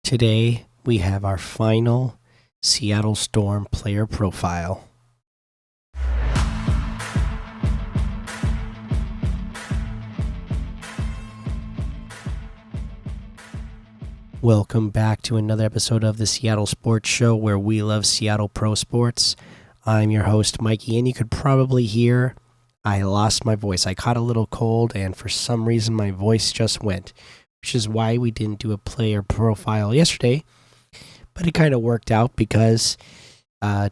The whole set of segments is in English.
Today, we have our final Seattle Storm player profile. Welcome back to another episode of the Seattle Sports Show, where we love Seattle pro sports. I'm your host, Mikey, and you could probably hear I lost my voice. I caught a little cold, and for some reason my voice just went, which is why we didn't do a player profile yesterday. But it kind of worked out because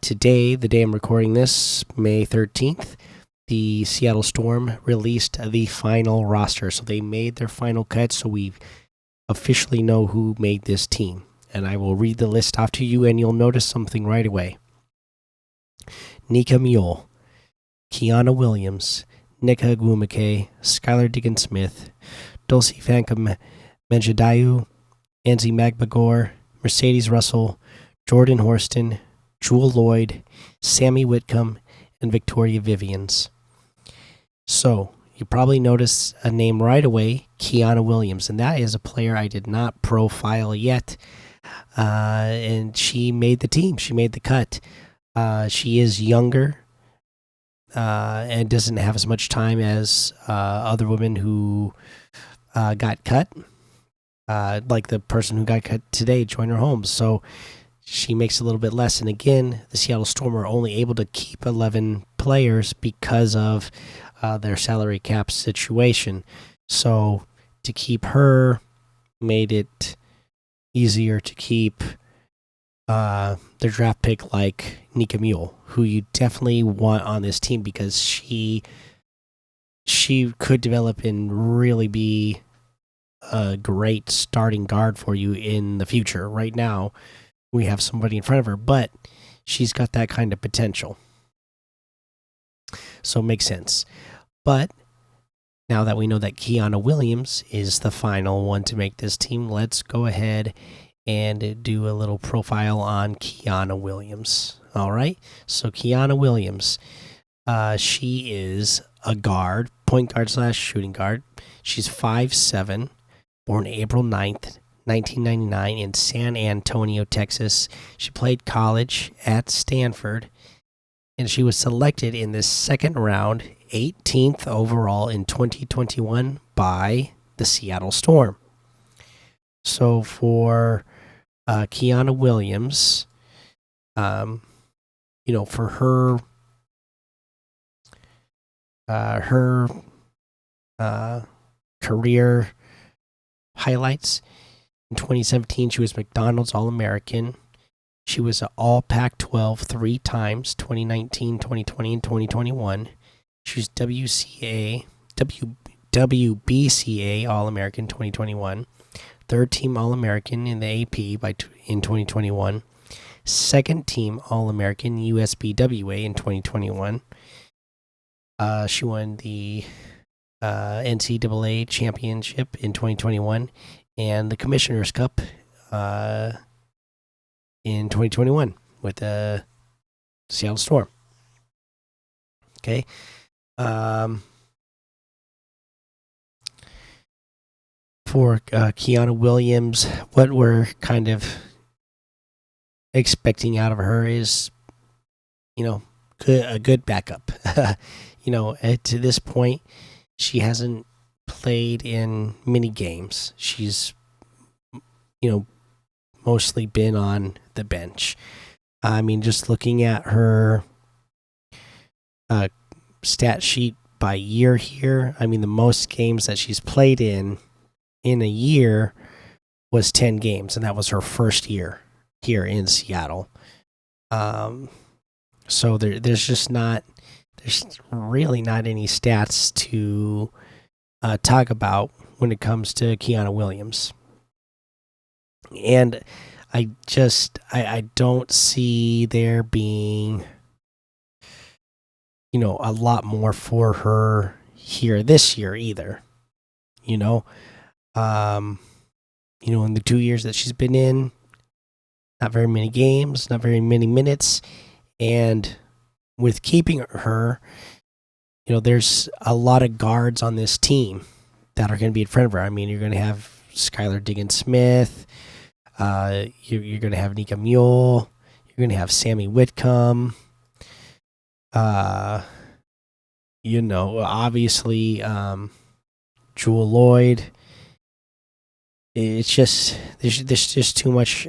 today, the day I'm recording this, May 13th, the Seattle Storm released the final roster. So they made their final cut, so we officially know who made this team. And I will read the list off to you, and you'll notice something right away. Nika Mule, Kiana Williams, Nika Gwumake, Skylar Diggins-Smith, Dulcie Fancom Menjadayu, Anzi Magbagor, Mercedes Russell, Jordan Horston, Jewel Lloyd, Sammy Whitcomb, and Victoria Vivians. So, you probably notice a name right away, Kiana Williams, and that is a player I did not profile yet. And she made the team. She made the cut. She is younger and doesn't have as much time as other women who got cut. Like the person who got cut today, Joyner Holmes. So she makes a little bit less. And again, the Seattle Storm are only able to keep 11 players because of their salary cap situation. So to keep her made it easier to keep their draft pick like Nika Mule, who you definitely want on this team because she could develop and really be a great starting guard for you in the future. Right now, we have somebody in front of her, but she's got that kind of potential. So it makes sense. But now that we know that Kiana Williams is the final one to make this team, let's go ahead and do a little profile on Kiana Williams. All right. So Kiana Williams, she is a guard, point guard / shooting guard. She's 5'7", born April 9th, 1999 in San Antonio, Texas. She played college at Stanford, and she was selected in the second round, 18th overall in 2021 by the Seattle Storm. So for Kiana Williams, for her career highlights, in 2017 she was McDonald's All-American. She was an All Pac-12 3 times, 2019, 2020, and 2021. She was WBCA All-American 2021. Third team All-American in the AP in 2021. Second team All-American USBWA in 2021. She won the NCAA championship in 2021 and the Commissioner's Cup in 2021 with the Seattle Storm. Okay. For Kiana Williams, what we're kind of expecting out of her is, a good backup. To this point, she hasn't played in many games. She's, mostly been on the bench. I mean, just looking at her stat sheet by year here, I mean, the most games that she's played in a year was 10 games, and that was her first year here in Seattle. So there's really not any stats to talk about when it comes to Kiana Williams. And I don't see there being, a lot more for her here this year either. In the 2 years that she's been in, not very many games, not very many minutes. And with keeping her, there's a lot of guards on this team that are going to be in front of her. I mean, you're going to have Skylar Diggins-Smith, You're going to have Nika Mule. You're going to have Sammy Whitcomb. Obviously, Jewel Lloyd. It's just there's just too much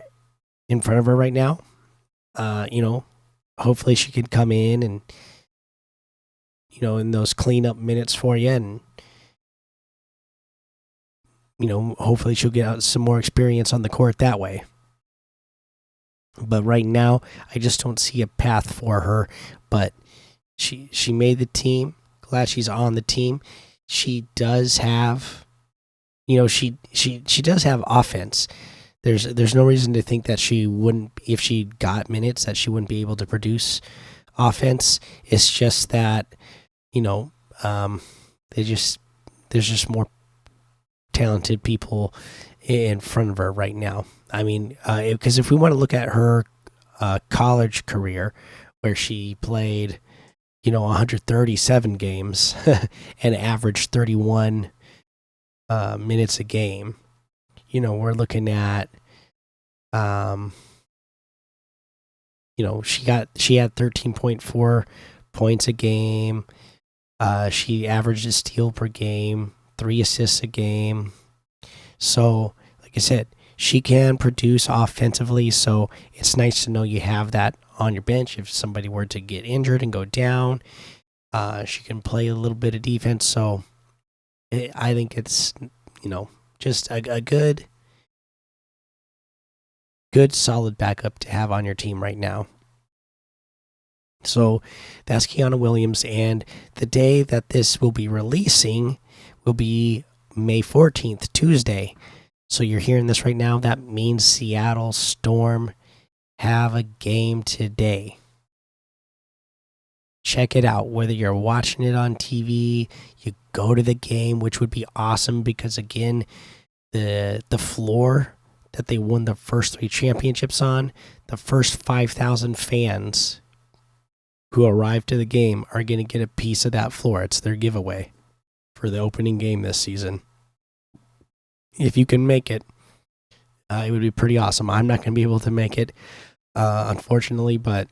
in front of her right now. Hopefully she could come in and in those cleanup minutes for you, and hopefully she'll get out some more experience on the court that way. But right now, I just don't see a path for her. But she made the team. Glad she's on the team. She does have, she does have offense. There's no reason to think that she wouldn't, if she got minutes, that she wouldn't be able to produce offense. It's just that, there's just more talented people in front of her right now. I mean, because if we want to look at her college career, where she played, 137 games and averaged 31 minutes a game, we're looking at, she had 13.4 points a game. She averaged a steal per game, 3 assists a game. So, like I said, she can produce offensively. So it's nice to know you have that on your bench. If somebody were to get injured and go down, she can play a little bit of defense. So I think it's, just a good solid backup to have on your team right now. So that's Kiana Williams, and the day that this will be releasing will be May 14th, Tuesday. So you're hearing this right now. That means Seattle Storm have a game today. Check it out. Whether you're watching it on TV, you go to the game, which would be awesome because, again, the floor that they won the first 3 championships on, the first 5,000 fans who arrive to the game are going to get a piece of that floor. It's their giveaway for the opening game this season. If you can make it, it would be pretty awesome. I'm not going to be able to make it, unfortunately, but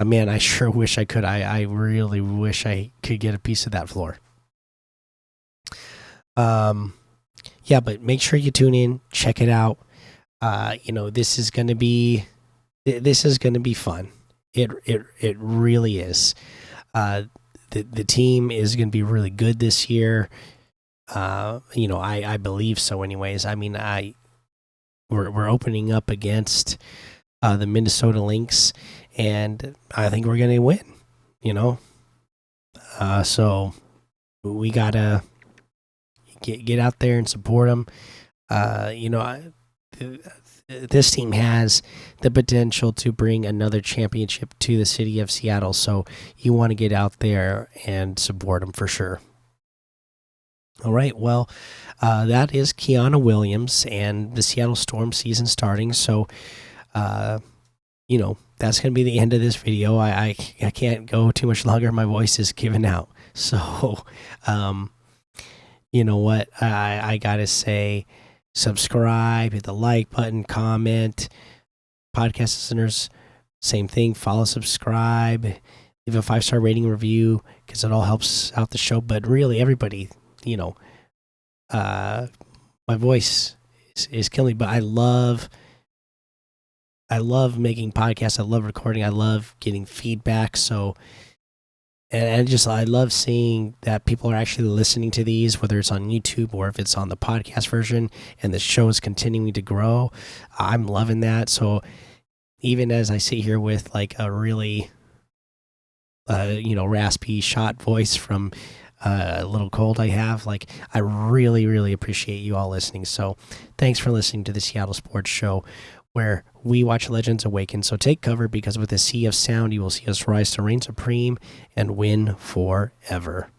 man, I sure wish I could. I really wish I could get a piece of that floor. Yeah, but make sure you tune in, check it out. This is going to be fun. It really is. The team is going to be really good this year. I believe so. Anyways, I mean, we're opening up against the Minnesota Lynx, and I think we're going to win. So we gotta get out there and support them. This team has the potential to bring another championship to the city of Seattle, so you want to get out there and support them for sure. All right, well, that is Kiana Williams and the Seattle Storm season starting. So, that's going to be the end of this video. I can't go too much longer. My voice is giving out. So, you know what? I got to say, subscribe, hit the like button, comment. Podcast listeners, same thing. Follow, subscribe, leave a 5-star rating and review because it all helps out the show. But really, everybody, my voice is killing me, but I love making podcasts. I love recording. I love getting feedback. So, and I love seeing that people are actually listening to these, whether it's on YouTube or if it's on the podcast version, and the show is continuing to grow. I'm loving that. So even as I sit here with like a really, raspy shot voice from a little cold I have, like, I really, really appreciate you all listening. So thanks for listening to the Seattle Sports Show, where we watch legends awaken. So take cover, because with a sea of sound, you will see us rise to reign supreme and win forever.